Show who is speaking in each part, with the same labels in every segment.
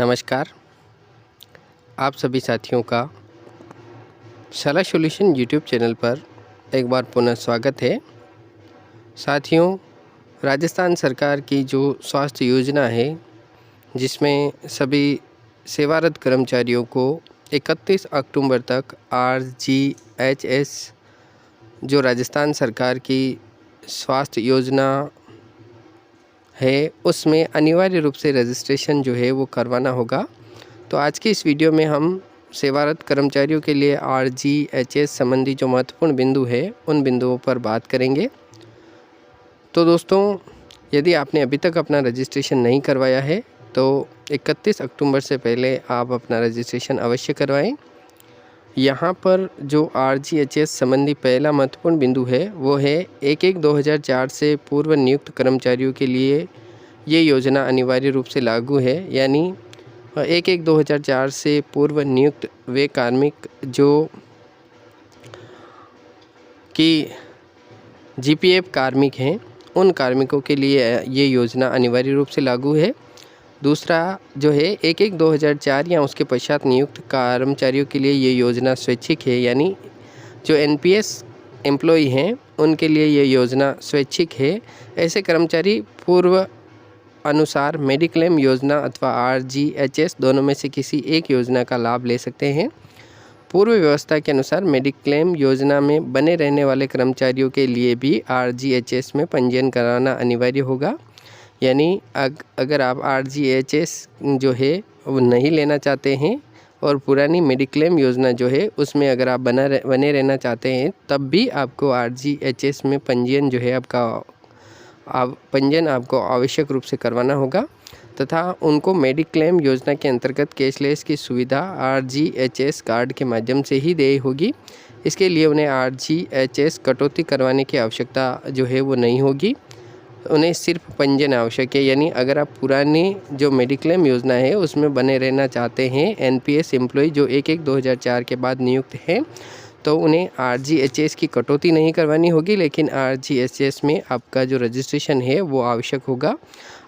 Speaker 1: नमस्कार। आप सभी साथियों का सलाह सॉल्यूशन यूट्यूब चैनल पर एक बार पुनः स्वागत है। साथियों, राजस्थान सरकार की जो स्वास्थ्य योजना है, जिसमें सभी सेवारत कर्मचारियों को 31 अक्टूबर तक RGHS जो राजस्थान सरकार की स्वास्थ्य योजना है, उसमें अनिवार्य रूप से रजिस्ट्रेशन जो है वो करवाना होगा। तो आज की इस वीडियो में हम सेवारत कर्मचारियों के लिए RGHS संबंधी जो महत्वपूर्ण बिंदु है, उन बिंदुओं पर बात करेंगे। तो दोस्तों, यदि आपने अभी तक अपना रजिस्ट्रेशन नहीं करवाया है तो 31 अक्टूबर से पहले आप अपना रजिस्ट्रेशन अवश्य करवाएं। यहाँ पर जो RGHS संबंधी पहला महत्वपूर्ण बिंदु है वो है 1/1/2004 से पूर्व नियुक्त कर्मचारियों के लिए ये योजना अनिवार्य रूप से लागू है। यानी 1/1/2004 से पूर्व नियुक्त वे कार्मिक जो कि GPF कार्मिक हैं, उन कार्मिकों के लिए ये योजना अनिवार्य रूप से लागू है। दूसरा जो है 1/1/2004 या उसके पश्चात नियुक्त कर्मचारियों के लिए ये योजना स्वैच्छिक है। यानी जो NPS एम्प्लॉई हैं उनके लिए ये योजना स्वैच्छिक है। ऐसे कर्मचारी पूर्व अनुसार मेडिक्लेम योजना अथवा RGHS दोनों में से किसी एक योजना का लाभ ले सकते हैं। पूर्व व्यवस्था के अनुसार मेडिक्लेम योजना में बने रहने वाले कर्मचारियों के लिए भी RGHS में पंजीयन कराना अनिवार्य होगा। यानी अगर आप RGHS जो है वो नहीं लेना चाहते हैं और पुरानी मेडिक्लेम योजना जो है उसमें अगर आप बने रहना चाहते हैं, तब भी आपको RGHS में पंजीयन जो है पंजीयन आपको आवश्यक रूप से करवाना होगा तथा उनको मेडिक्लेम योजना के अंतर्गत कैशलेस की सुविधा RGHS कार्ड के माध्यम से ही देनी होगी। इसके लिए उन्हें RGHS कटौती करवाने की आवश्यकता जो है वो नहीं होगी, उन्हें सिर्फ पंजीयन आवश्यक है। यानी अगर आप पुरानी जो मेडिक्लेम योजना है उसमें बने रहना चाहते हैं, NPS एम्प्लॉय जो 1/1/2004 के बाद नियुक्त हैं, तो उन्हें RGHS की कटौती नहीं करवानी होगी, लेकिन RGHS में आपका जो रजिस्ट्रेशन है वो आवश्यक होगा।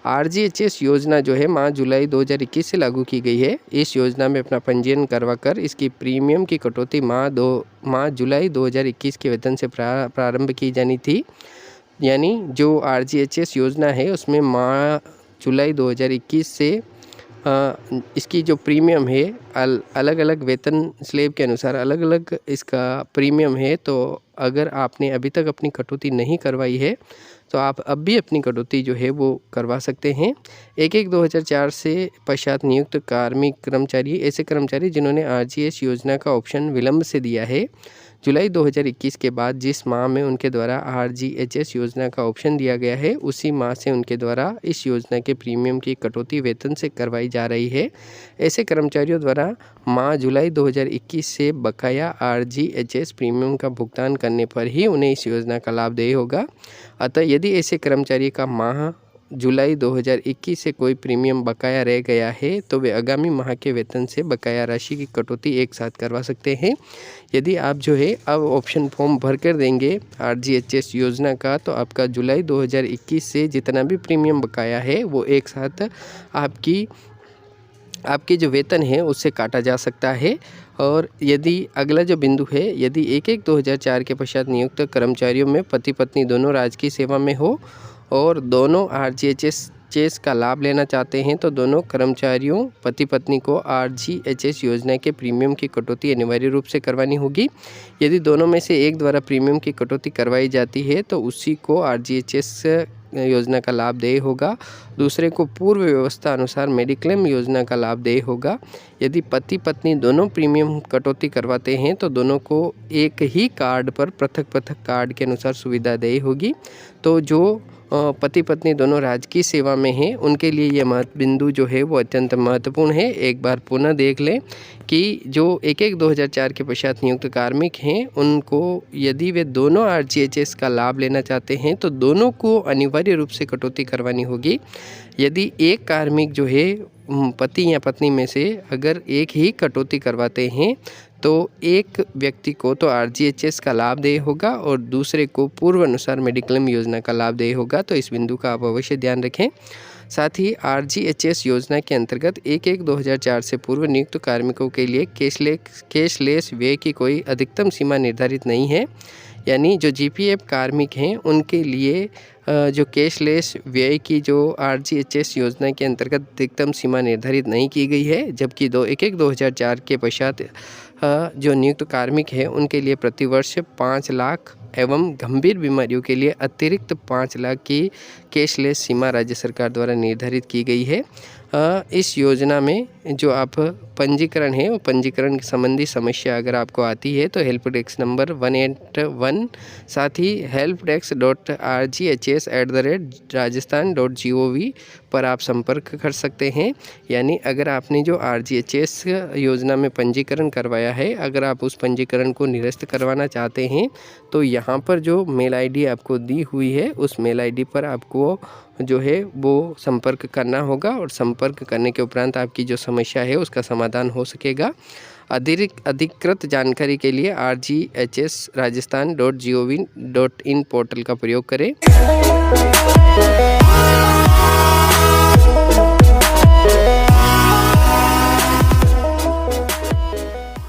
Speaker 1: RGHS योजना जो है मार्च जुलाई 2021 से लागू की गई है। इस योजना में अपना पंजीयन करवाकर इसकी प्रीमियम की कटौती मार्च जुलाई 2021 के वेतन से प्रारंभ की जानी थी। यानी जो RGHS योजना है उसमें मार्च जुलाई 2021 से इसकी जो प्रीमियम है अलग अलग वेतन स्लेब के अनुसार अलग अलग इसका प्रीमियम है। तो अगर आपने अभी तक अपनी कटौती नहीं करवाई है तो आप अब भी अपनी कटौती जो है वो करवा सकते हैं। 1/1/2004 से पश्चात नियुक्त कार्मिक कर्मचारी ऐसे कर्मचारी जिन्होंने RGHS योजना का ऑप्शन विलंब से दिया है, जुलाई 2021 के बाद जिस माह में उनके द्वारा RGHS योजना का ऑप्शन दिया गया है, उसी माह से उनके द्वारा इस योजना के प्रीमियम की कटौती वेतन से करवाई जा रही है। ऐसे कर्मचारियों द्वारा माह जुलाई 2021 से बकाया RGHS प्रीमियम का भुगतान करने पर ही उन्हें इस योजना का लाभ देय होगा। अतः यदि ऐसे कर्मचारी का माह जुलाई 2021 से कोई प्रीमियम बकाया रह गया है तो वे आगामी माह के वेतन से बकाया राशि की कटौती एक साथ करवा सकते हैं। यदि आप जो है अब ऑप्शन फॉर्म भर कर देंगे RGHS योजना का, तो आपका जुलाई 2021 से जितना भी प्रीमियम बकाया है वो एक साथ आपकी जो वेतन है उससे काटा जा सकता है। और यदि अगला जो बिंदु है, यदि 1/1/2004 के पश्चात नियुक्त कर्मचारियों में पति पत्नी दोनों राजकीय सेवा में हो और दोनों RGHS का लाभ लेना चाहते हैं, तो दोनों कर्मचारियों पति पत्नी को RGHS योजना के प्रीमियम की कटौती अनिवार्य रूप से करवानी होगी। यदि दोनों में से एक द्वारा प्रीमियम की कटौती करवाई जाती है तो उसी को RGHS योजना का लाभ देय होगा, दूसरे को पूर्व व्यवस्था अनुसार मेडिक्लेम योजना का लाभ देय होगा। यदि पति पत्नी दोनों प्रीमियम कटौती करवाते हैं तो दोनों को एक ही कार्ड पर पृथक पृथक कार्ड के अनुसार सुविधा देय होगी। तो जो पति पत्नी दोनों राजकीय सेवा में हैं उनके लिए ये बिंदु जो है वो अत्यंत महत्वपूर्ण है। एक बार पुनः देख लें कि जो 1/1/2004 के पश्चात नियुक्त कार्मिक हैं उनको यदि वे दोनों RGHS का लाभ लेना चाहते हैं तो दोनों को अनिवार्य रूप से कटौती करवानी होगी। यदि एक कार्मिक जो है पति या पत्नी में से अगर एक ही कटौती करवाते हैं तो एक व्यक्ति को तो RGHS का लाभ देय होगा और दूसरे को पूर्व अनुसार मेडिक्लेम योजना का लाभ देय होगा। तो इस बिंदु का आप अवश्य ध्यान रखें। साथ ही RGHS योजना के अंतर्गत 1/1/2004 से पूर्व नियुक्त कार्मिकों के लिए कैशलेस व्यय की कोई अधिकतम सीमा निर्धारित नहीं है। यानी जो GPF कार्मिक हैं उनके लिए जो कैशलेस व्यय की जो RGHS योजना के अंतर्गत अधिकतम सीमा निर्धारित नहीं की गई है, जबकि 1/1/2004 के पश्चात जो नियुक्त कार्मिक हैं उनके लिए प्रतिवर्ष 5 लाख एवं गंभीर बीमारियों के लिए अतिरिक्त 5 लाख की कैशलेस सीमा राज्य सरकार द्वारा निर्धारित की गई है। इस योजना में जो आप पंजीकरण है, वो पंजीकरण संबंधी समस्या अगर आपको आती है तो हेल्प डेस्क नंबर 181 साथ ही helpdesk.rghs@rajasthan.gov पर आप संपर्क कर सकते हैं। यानी अगर आपने जो RGHS योजना में पंजीकरण करवाया है, अगर आप उस पंजीकरण को निरस्त करवाना चाहते हैं तो यहाँ पर जो मेल ID आपको दी हुई है उस मेल ID पर आपको जो है वो संपर्क करना होगा और संपर्क करने के उपरांत आपकी जो समस्या है उसका समाधान हो सकेगा। अधिकृत जानकारी के लिए RGHS-rajasthan.gov.in पोर्टल का प्रयोग करें।